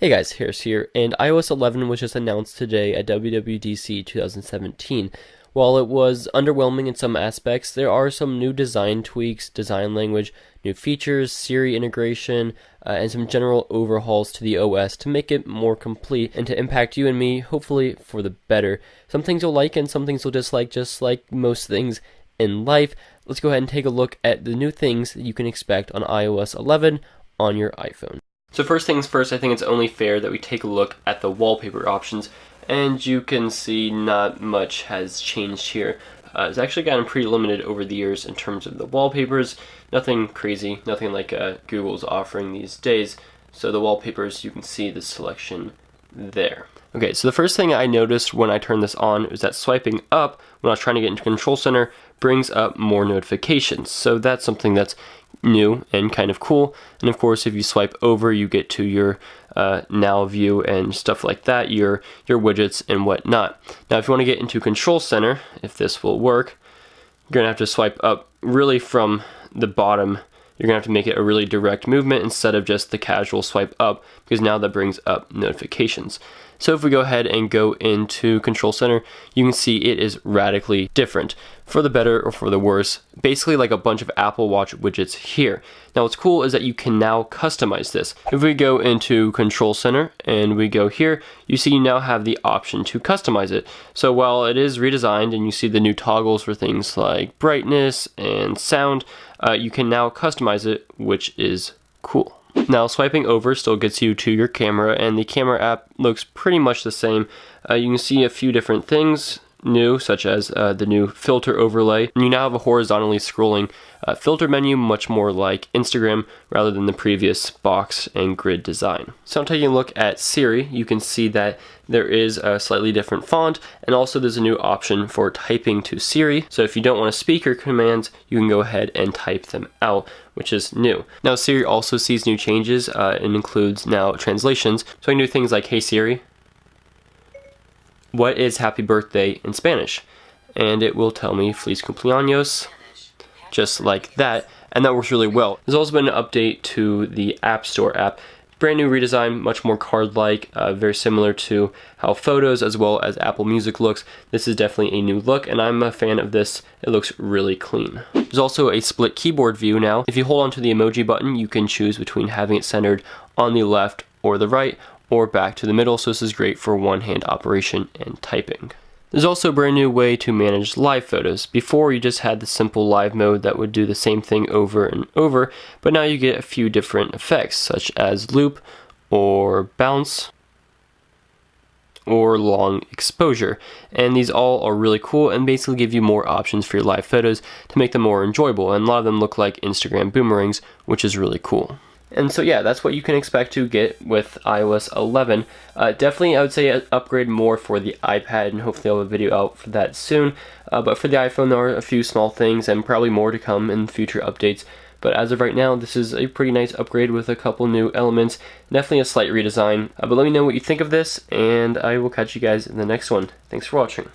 Hey guys, Harris here, and iOS 11 was just announced today at WWDC 2017. While it was underwhelming in some aspects, there are some new design tweaks, design language, new features, Siri integration, and some general overhauls to the OS to make it more complete and to impact you and me, hopefully for the better. Some things you'll like and some things you'll dislike, just like most things in life. Let's go ahead and take a look at the new things that you can expect on iOS 11 on your iPhone. So first things first, I think it's only fair that we take a look at the wallpaper options, and you can see not much has changed here. It's actually gotten pretty limited over the years in terms of the wallpapers. Nothing crazy, nothing like Google's offering these days. So the wallpapers, you can see the selection there. Okay, so the first thing I noticed when I turned this on is that swiping up when I was trying to get into Control Center brings up more notifications. So that's something that's new and kind of cool. And of course, if you swipe over, you get to your Now view and stuff like that, your widgets and whatnot. Now, if you want to get into Control Center, if this will work, you're gonna have to swipe up really from the bottom. You're gonna have to make it a really direct movement instead of just the casual swipe up, because now that brings up notifications. So if we go ahead and go into Control Center, you can see it is radically different, for the better or for the worse, basically like a bunch of Apple Watch widgets here. Now what's cool is that you can now customize this. If we go into Control Center and we go here, you see you now have the option to customize it. So while it is redesigned and you see the new toggles for things like brightness and sound, you can now customize it, which is cool. Now, swiping over still gets you to your camera, and the camera app looks pretty much the same. You can see a few different things new, such as the new filter overlay. And you now have a horizontally scrolling filter menu, much more like Instagram rather than the previous box and grid design. So I'm taking a look at Siri. You can see that there is a slightly different font, and also there's a new option for typing to Siri. So if you don't want to speak your commands, you can go ahead and type them out, which is new. Now Siri also sees new changes and includes now translations. So I can do things like, "Hey Siri, what is happy birthday in Spanish?" And it will tell me "Feliz cumpleaños," just like that, and that works really well. There's also been an update to the App Store app. Brand new redesign, much more card-like, very similar to how Photos as well as Apple Music looks. This is definitely a new look, and I'm a fan of this. It looks really clean. There's also a split keyboard view now. If you hold onto the emoji button, you can choose between having it centered on the left or the right, or back to the middle, so this is great for one-hand operation and typing. There's also a brand new way to manage live photos. Before, you just had the simple live mode that would do the same thing over and over, but now you get a few different effects, such as loop, or bounce, or long exposure. And these all are really cool and basically give you more options for your live photos to make them more enjoyable, and a lot of them look like Instagram boomerangs, which is really cool. And so yeah, that's what you can expect to get with iOS 11. Definitely, I would say upgrade more for the iPad, and hopefully I'll have a video out for that soon. But for the iPhone, there are a few small things and probably more to come in future updates. But as of right now, this is a pretty nice upgrade with a couple new elements. Definitely a slight redesign. But let me know what you think of this, and I will catch you guys in the next one. Thanks for watching.